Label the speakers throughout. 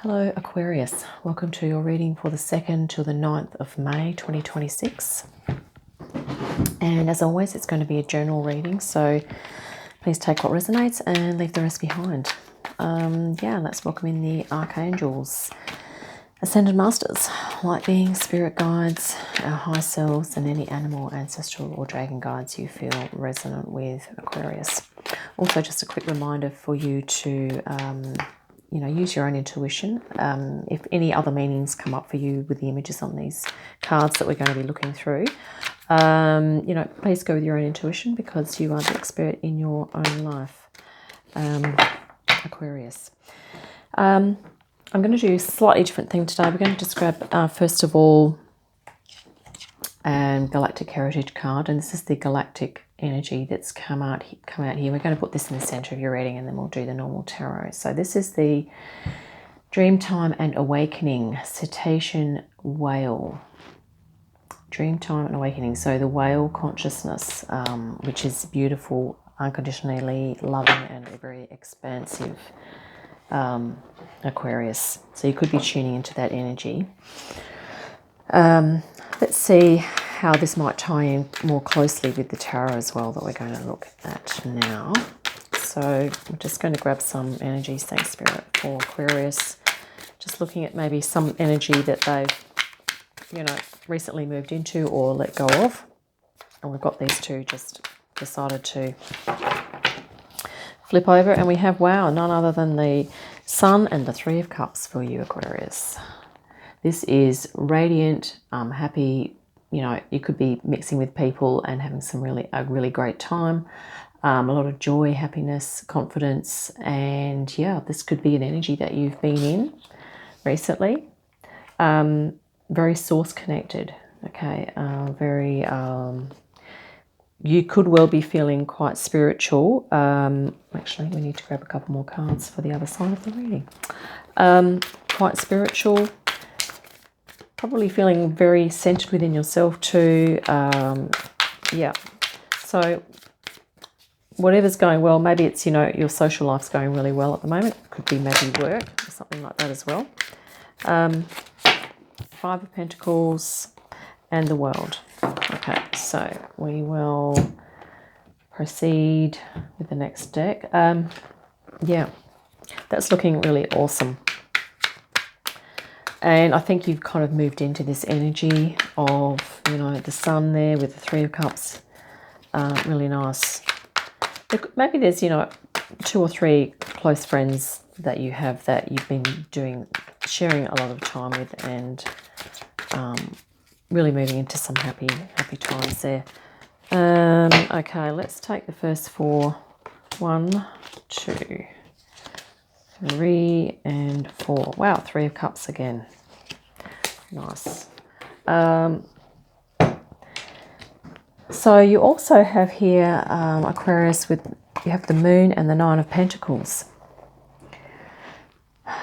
Speaker 1: Hello Aquarius, welcome to your reading for the 2nd to the 9th of May 2026. And as always, it's going to be a general reading, so please take what resonates and leave the rest behind. Let's welcome in the Archangels, Ascendant Masters, light beings, spirit guides, our high selves, and any animal, ancestral or dragon guides you feel resonant with, Aquarius. Also, just a quick reminder for you to use your own intuition. If any other meanings come up for you with the images on these cards that we're going to be looking through, please go with your own intuition because you are the expert in your own life, Aquarius. I'm going to do a slightly different thing today. We're going to just grab, first of all, Galactic Heritage card, and this is the galactic energy that's come out here. We're going to put this in the center of your reading and then we'll do the normal tarot. So this is the Dreamtime and Awakening Cetacean Whale. Dreamtime and Awakening. So the whale consciousness, which is beautiful, unconditionally loving and very expansive, Aquarius. So you could be tuning into that energy. Let's see how this might tie in more closely with the tarot as well that we're going to look at now. So I'm just going to grab some energies, thanks Spirit, for Aquarius. Just looking at maybe some energy that they've, recently moved into or let go of. And we've got these two just decided to flip over, and we have, wow, none other than the Sun and the Three of Cups for you, Aquarius. This is radiant, happy. You could be mixing with people and having a really great time. A lot of joy, happiness, confidence, and this could be an energy that you've been in recently. Very source connected. Okay, you could well be feeling quite spiritual. Actually, we need to grab a couple more cards for the other side of the reading. Quite spiritual. Probably feeling very centered within yourself too. So whatever's going well, maybe it's, your social life's going really well at the moment. Could be maybe work or something like that as well. Five of Pentacles and the World. Okay, so we will proceed with the next deck. That's looking really awesome. And I think you've kind of moved into this energy of, the Sun there with the Three of Cups. Really nice. Maybe there's, 2 or 3 close friends that you have that you've been sharing a lot of time with, and really moving into some happy times there. Okay, let's take the first 4. 1, 2, 3 and 4. Wow, 3 of Cups again. Nice. So you also have here, Aquarius, you have the Moon and the 9 of Pentacles.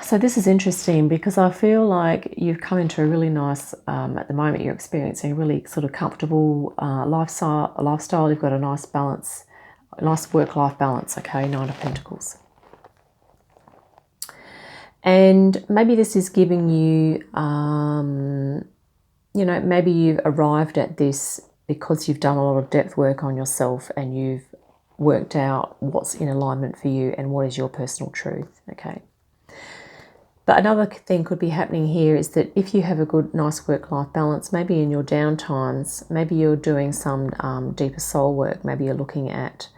Speaker 1: So this is interesting because I feel like you've come into a really nice, at the moment you're experiencing a really sort of comfortable lifestyle. You've got a nice balance, a nice work-life balance, okay, 9 of Pentacles. And maybe this is giving you, maybe you've arrived at this because you've done a lot of depth work on yourself and you've worked out what's in alignment for you and what is your personal truth, okay? But another thing could be happening here is that if you have a good, nice work-life balance, maybe in your down times, maybe you're doing some deeper soul work. Maybe you're looking at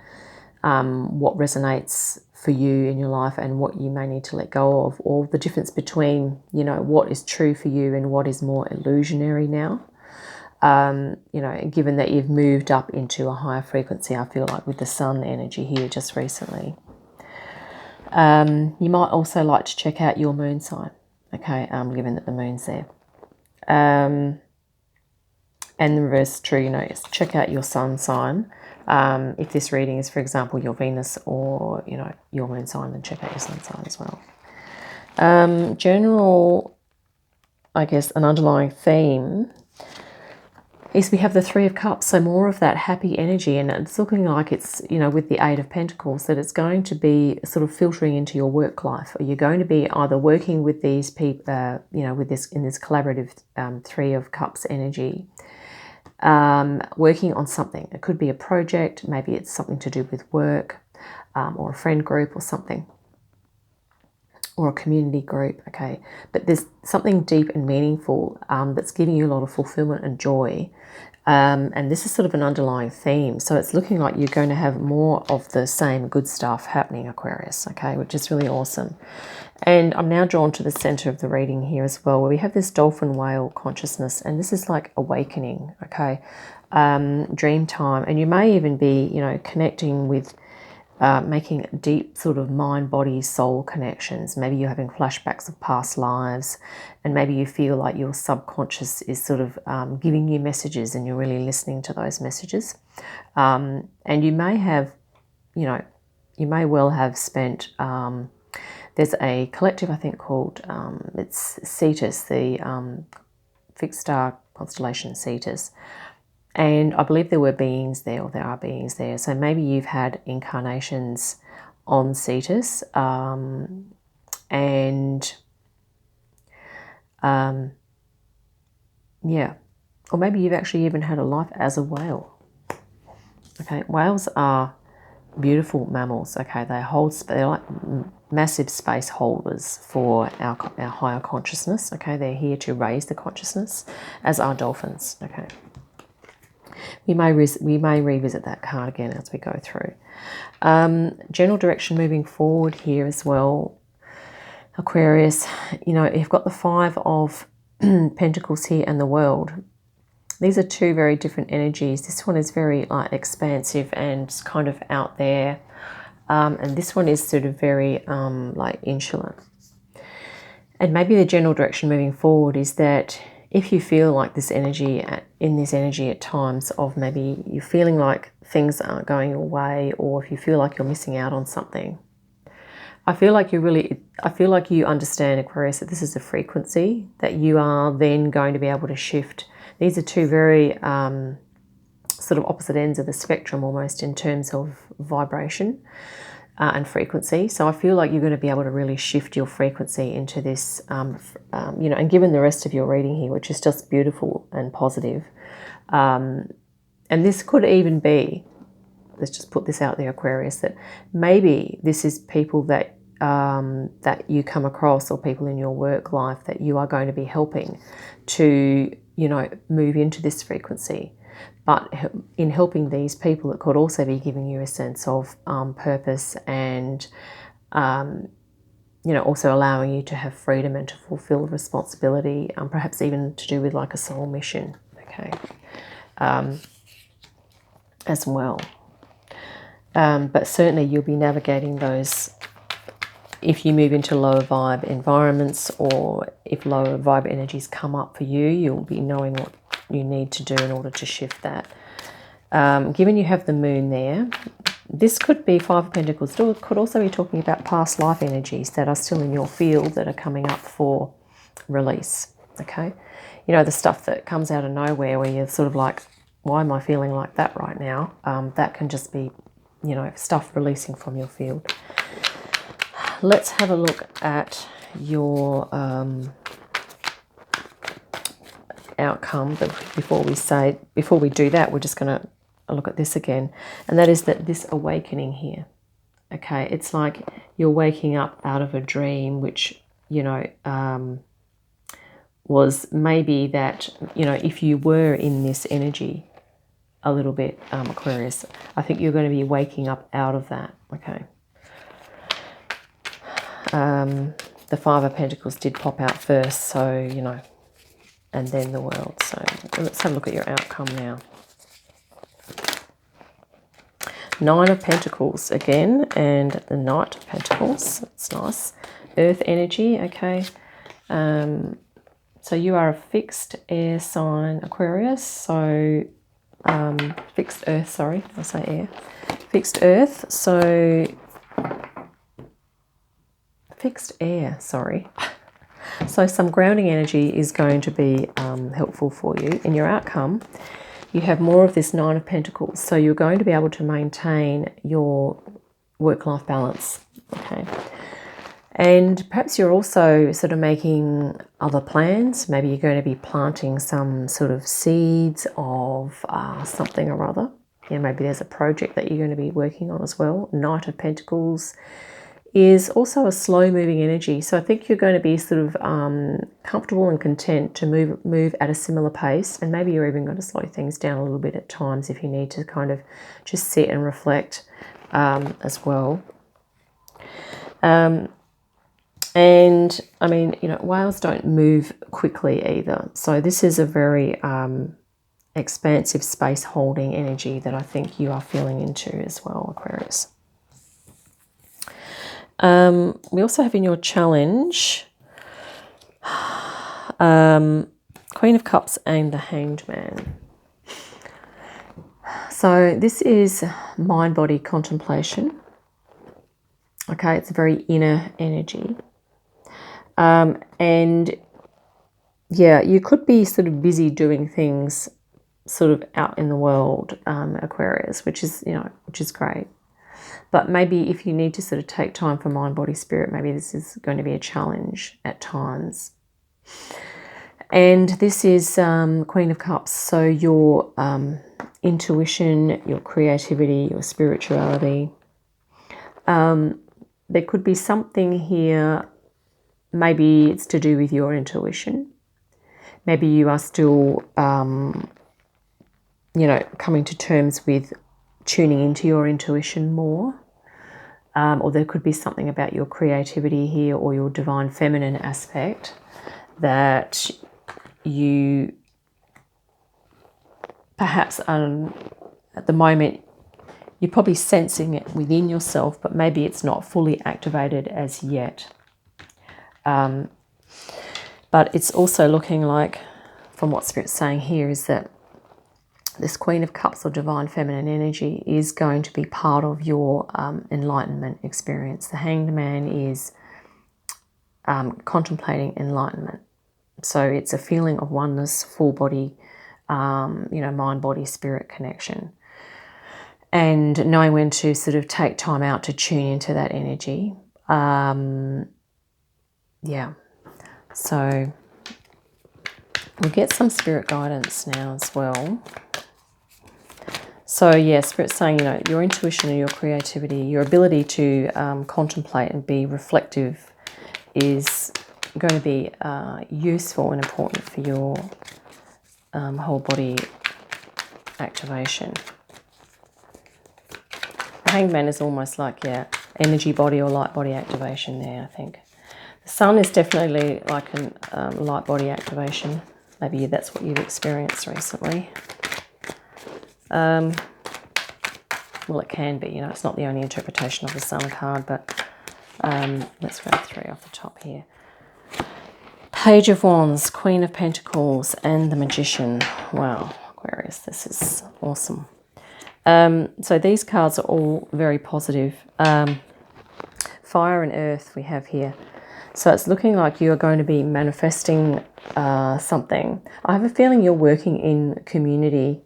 Speaker 1: what resonates for you in your life and what you may need to let go of, or the difference between, what is true for you and what is more illusionary now. Given that you've moved up into a higher frequency, I feel like with the Sun energy here just recently. You might also like to check out your moon sign, okay, given that the moon's there. And the reverse true, check out your sun sign. If this reading is, for example, your Venus or, your moon sign, then check out your sun sign as well. General, I guess, an underlying theme is we have the Three of Cups, so more of that happy energy, and it's looking like it's, you know, with the Eight of Pentacles, that it's going to be sort of filtering into your work life, or you're going to be either working with these people, you know, with this in this collaborative Three of Cups energy, working on something. It could be a project, maybe it's something to do with work, or a friend group or something, or a community group, okay? But there's something deep and meaningful that's giving you a lot of fulfillment and joy. And this is sort of an underlying theme. So it's looking like you're going to have more of the same good stuff happening, Aquarius, okay? Which is really awesome. And I'm now drawn to the center of the reading here as well, where we have this dolphin whale consciousness. And this is like awakening, okay? Dream time. And you may even be, you know, connecting with making deep sort of mind, body, soul connections. Maybe you're having flashbacks of past lives, and maybe you feel like your subconscious is sort of giving you messages and you're really listening to those messages. And you may have, you know, you may well have spent, there's a collective, I think, called, it's Cetus, the fixed star constellation Cetus. And I believe there were beings there, or there are beings there. So maybe you've had incarnations on Cetus, yeah. Or maybe you've actually even had a life as a whale. Okay, whales are beautiful mammals. Okay, they're like massive space holders for our higher consciousness. Okay, they're here to raise the consciousness, as are dolphins. Okay. We may revisit that card again as we go through. General direction moving forward here as well, Aquarius. You know, you've got the Five of Pentacles here and the World. These are two very different energies. This one is very like expansive and kind of out there, and this one is sort of very like insular. And maybe the general direction moving forward is that if you feel like this energy, at times of maybe you're feeling like things aren't going your way, or if you feel like you're missing out on something, I feel like you understand, Aquarius, that this is a frequency that you are then going to be able to shift. These are two very sort of opposite ends of the spectrum almost in terms of vibration and frequency. So I feel like you're going to be able to really shift your frequency into this, you know, and given the rest of your reading here, which is just beautiful and positive, and this could even be, let's just put this out there, Aquarius, that maybe this is people that that you come across, or people in your work life that you are going to be helping to, you know, move into this frequency. But in helping these people, it could also be giving you a sense of purpose and, you know, also allowing you to have freedom and to fulfill responsibility, perhaps even to do with like a soul mission, okay, as well. But certainly you'll be navigating those if you move into lower vibe environments, or if lower vibe energies come up for you, you'll be knowing what you need to do in order to shift that. Given you have the moon there, this could be Five of Pentacles. It could also be talking about past life energies that are still in your field that are coming up for release, okay? You know, the stuff that comes out of nowhere where you're sort of like, why am I feeling like that right now? That can just be, you know, stuff releasing from your field. Let's have a look at your outcome. But before we do that, we're just going to look at this again, and that is that this awakening here, okay, it's like you're waking up out of a dream, which, you know, was maybe that, you know, if you were in this energy a little bit, Aquarius, I think you're going to be waking up out of that, okay. The Five of Pentacles did pop out first, so, you know, and then the World. So let's have a look at your outcome now. Nine of Pentacles again, and the Knight of Pentacles. That's nice. Earth energy, okay. So you are a fixed air sign, Aquarius. So fixed earth, sorry, I say air. Fixed earth, so fixed air, sorry. So some grounding energy is going to be helpful for you in your outcome. you have more of this Nine of Pentacles. So you're going to be able to maintain your work-life balance, okay? And perhaps you're also sort of making other plans. Maybe you're going to be planting some sort of seeds of something or other. Yeah, maybe there's a project that you're going to be working on as well. Knight of Pentacles is also a slow-moving energy. So I think you're going to be sort of comfortable and content to move at a similar pace. And maybe you're even going to slow things down a little bit at times if you need to kind of just sit and reflect as well. And I mean, you know, whales don't move quickly either. So this is a very expansive space holding energy that I think you are feeling into as well, Aquarius. We also have in your challenge Queen of Cups and the Hanged Man. So this is mind-body contemplation. Okay, it's a very inner energy. And yeah, you could be sort of busy doing things sort of out in the world, Aquarius, which is, you know, which is great. But maybe if you need to sort of take time for mind, body, spirit, maybe this is going to be a challenge at times. And this is Queen of Cups. So your intuition, your creativity, your spirituality. There could be something here. Maybe it's to do with your intuition. Maybe you are still, you know, coming to terms with tuning into your intuition more. Or there could be something about your creativity here or your divine feminine aspect that you perhaps at the moment you're probably sensing it within yourself, but maybe it's not fully activated as yet. But it's also looking like, from what Spirit's saying here, is that this Queen of Cups or divine feminine energy is going to be part of your enlightenment experience. The Hanged Man is contemplating enlightenment. So it's a feeling of oneness, full body, you know, mind, body, spirit connection. And knowing when to sort of take time out to tune into that energy. Yeah. So we'll get some spirit guidance now as well. So yeah, Spirit's saying, you know, your intuition and your creativity, your ability to contemplate and be reflective is going to be useful and important for your whole body activation. The Hanged Man is almost like, yeah, energy body or light body activation there, I think. The Sun is definitely like a light body activation. Maybe that's what you've experienced recently. Well, it can be, you know, it's not the only interpretation of the Sun card, but let's grab 3 off the top here. Page of Wands, Queen of Pentacles, and the Magician. Wow, Aquarius, this is awesome. So these cards are all very positive. Fire and Earth we have here. So it's looking like you're going to be manifesting something. I have a feeling you're working in community,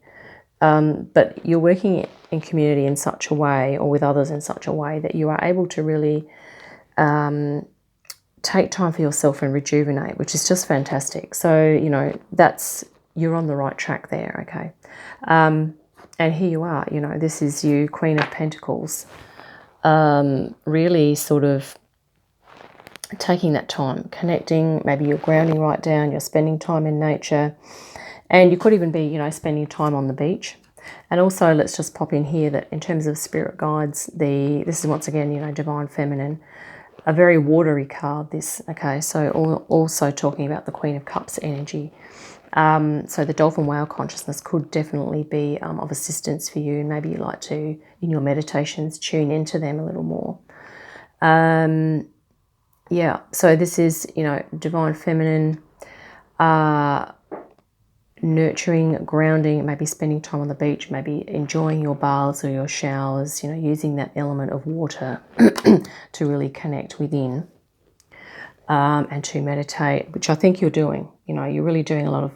Speaker 1: but you're working in community in such a way, or with others in such a way, that you are able to really take time for yourself and rejuvenate, which is just fantastic. So, you know, you're on the right track there, okay? And here you are, you know, this is you, Queen of Pentacles, really sort of taking that time, connecting, maybe you're grounding right down, you're spending time in nature, and you could even be, you know, spending time on the beach. And also, let's just pop in here that in terms of spirit guides, this is once again, you know, divine feminine, a very watery card, this, okay? So also talking about the Queen of Cups energy. So the dolphin whale consciousness could definitely be of assistance for you. Maybe you like to, in your meditations, tune into them a little more. Yeah, so this is, you know, divine feminine, nurturing, grounding, maybe spending time on the beach, maybe enjoying your baths or your showers, you know, using that element of water to really connect within and to meditate, which I think you're doing. You know, you're really doing a lot of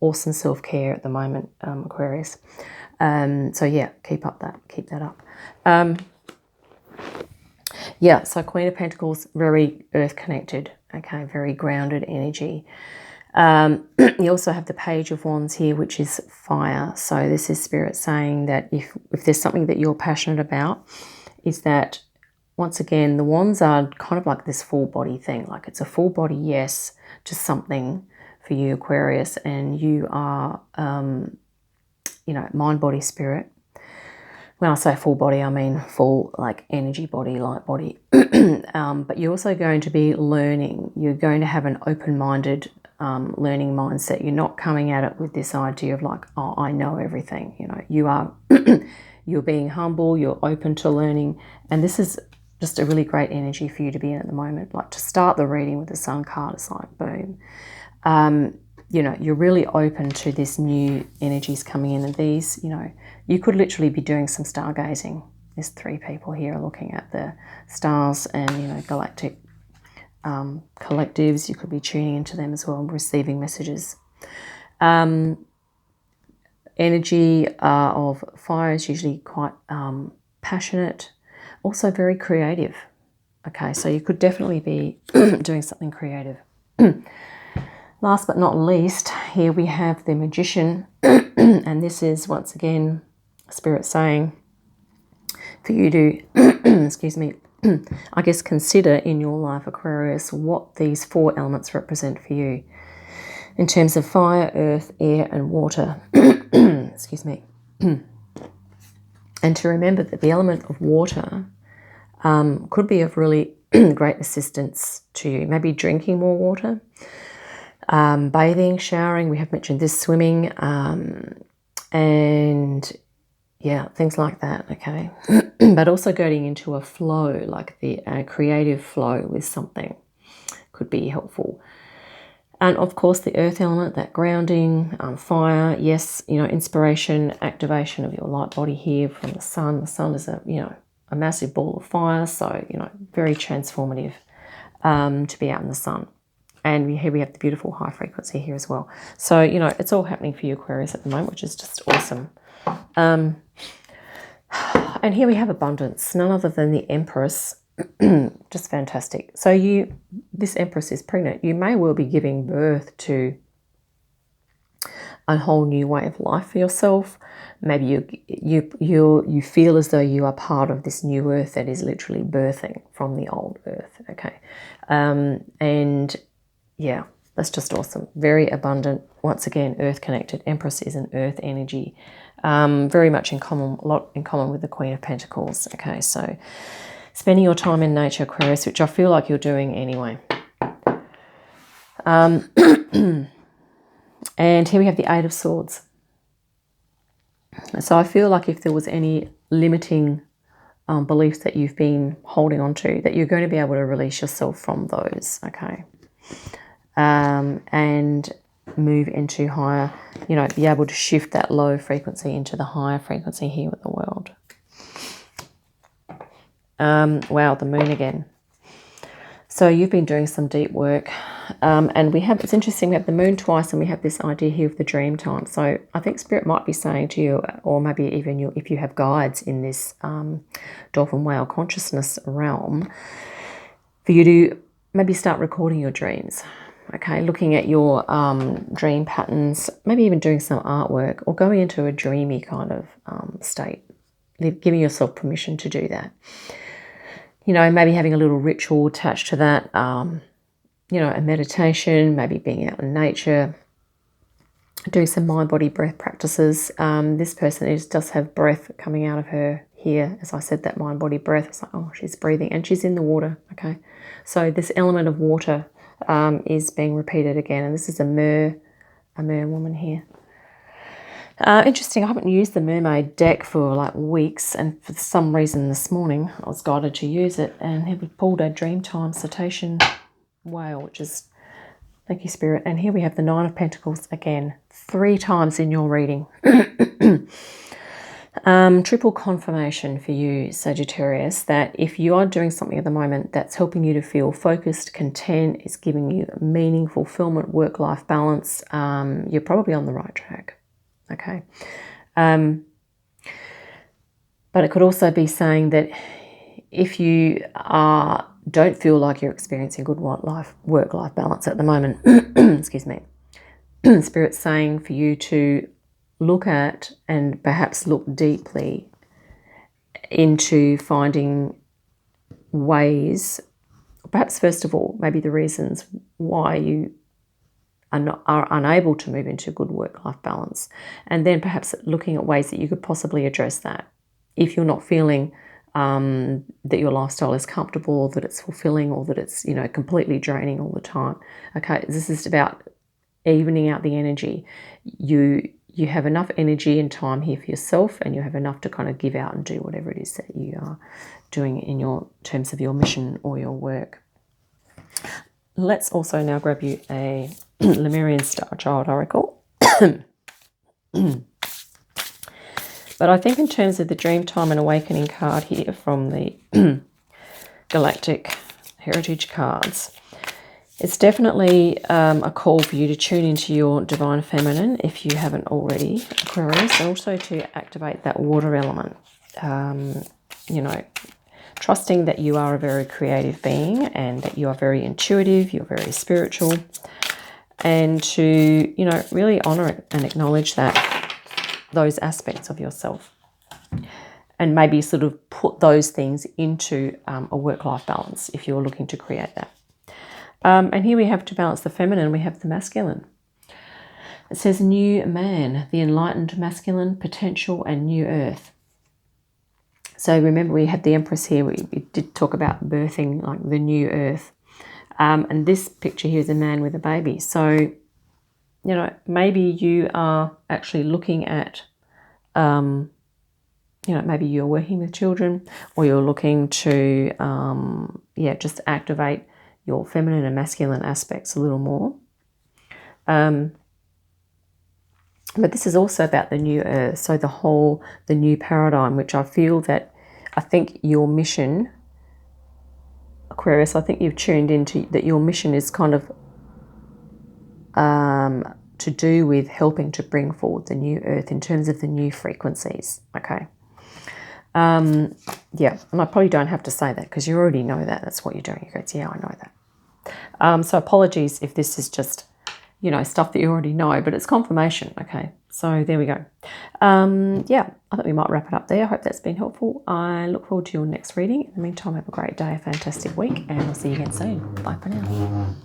Speaker 1: awesome self-care at the moment, Aquarius. So yeah, keep that up. Yeah, so Queen of Pentacles, very earth connected, okay, very grounded energy. You also have the Page of Wands here, which is fire. So this is Spirit saying that if there's something that you're passionate about, is that, once again, the wands are kind of like this full body thing. Like it's a full body yes to something for you, Aquarius, and you are, you know, mind, body, spirit. When I say full body, I mean full, like, energy body, light body. But you're also going to be learning. You're going to have an open-minded learning mindset. You're not coming at it with this idea of like, oh, I know everything. You know, you are, you're being humble, you're open to learning. And this is just a really great energy for you to be in at the moment. Like, to start the reading with the Sun card, it's like, boom. You know, you're really open to this new energies coming in, and these, you know, you could literally be doing some stargazing. There's 3 people here looking at the stars and, you know, galactic collectives. You could be tuning into them as well and receiving messages. Energy of fire is usually quite passionate, also very creative. Okay, so you could definitely be doing something creative. Last but not least, here we have the Magician, and this is, once again, Spirit saying for you to, excuse me, I guess consider in your life, Aquarius, what these 4 elements represent for you in terms of fire, earth, air, and water. Excuse me. And to remember that the element of water could be of really great assistance to you. Maybe drinking more water. Bathing, showering, we have mentioned this, swimming, and yeah, things like that, okay? But also going into a flow, like the creative flow with something could be helpful. And of course, the earth element, that grounding, fire, yes, you know, inspiration, activation of your light body here from the sun. The sun is a, you know, a massive ball of fire, so, you know, very transformative to be out in the sun. And here we have the beautiful high frequency here as well. So, you know, it's all happening for you, Aquarius, at the moment, which is just awesome. And here we have abundance, none other than the Empress. Just fantastic. So this Empress is pregnant. You may well be giving birth to a whole new way of life for yourself. Maybe you feel as though you are part of this new earth that is literally birthing from the old earth. Okay. And yeah, that's just awesome. Very abundant. Once again, earth connected. Empress is an earth energy. Very much in common, a lot in common with the Queen of Pentacles. Okay, so spending your time in nature, Aquarius, which I feel like you're doing anyway. And here we have the 8 of Swords. So I feel like if there was any limiting beliefs that you've been holding on to, that you're going to be able to release yourself from those, okay? And move into higher, you know, be able to shift that low frequency into the higher frequency here with the world. Wow, the moon again. So you've been doing some deep work. And we have, it's interesting, we have the moon twice and we have this idea here of the dream time. So I think Spirit might be saying to you, or maybe even you, if you have guides in this dolphin whale consciousness realm, for you to maybe start recording your dreams. Okay, looking at your dream patterns, maybe even doing some artwork or going into a dreamy kind of state, giving yourself permission to do that. You know, maybe having a little ritual attached to that, you know, a meditation, maybe being out in nature, doing some mind-body breath practices. This person does have breath coming out of her here. As I said, that mind-body breath, it's like, oh, she's breathing and she's in the water, okay? So this element of water is being repeated again, and this is a mer woman here. Interesting, I haven't used the mermaid deck for like weeks, and for some reason this morning I was guided to use it, and here we pulled a Dreamtime Cetacean Whale, which is, thank you, Spirit. And here we have the 9 of Pentacles again, 3 times in your reading. Triple confirmation for you, Sagittarius, that if you are doing something at the moment that's helping you to feel focused, content, is giving you meaning, fulfillment, work-life balance, you're probably on the right track. Okay. But it could also be saying that if you don't feel like you're experiencing good work-life balance at the moment, excuse me, Spirit's saying for you to look at and perhaps look deeply into finding ways, perhaps first of all, maybe the reasons why you are unable to move into good work-life balance, and then perhaps looking at ways that you could possibly address that if you're not feeling that your lifestyle is comfortable, or that it's fulfilling, or that it's, completely draining all the time. Okay, this is about evening out the energy. You have enough energy and time here for yourself, and you have enough to kind of give out and do whatever it is that you are doing in your terms of your mission or your work. Let's also now grab you a Lemurian Star Child Oracle. But I think in terms of the Dreamtime and Awakening card here from the Galactic Heritage cards, it's definitely a call for you to tune into your divine feminine if you haven't already, Aquarius, and also to activate that water element. Trusting that you are a very creative being and that you are very intuitive, you're very spiritual, and to, really honor it and acknowledge those aspects of yourself, and maybe sort of put those things into a work-life balance if you're looking to create that. And here we have, to balance the feminine, we have the masculine. It says new man, the enlightened masculine, potential, and new earth. So remember, we had the Empress here. We did talk about birthing, like the new earth. And this picture here is a man with a baby. So, maybe you are actually looking at, maybe you're working with children, or you're looking to, just activate your feminine and masculine aspects a little more. But this is also about the new earth, so the new paradigm, which I think your mission, Aquarius, I think you've tuned into that your mission is kind of to do with helping to bring forward the new earth in terms of the new frequencies, okay? And I probably don't have to say that because you already know that. That's what you're doing. You go, yeah, I know that. So apologies if this is just, stuff that you already know, but it's confirmation, okay? So there we go. I think we might wrap it up there. I hope that's been helpful. I look forward to your next reading. In the meantime, have a great day, a fantastic week, and I'll see you again soon. Bye for now.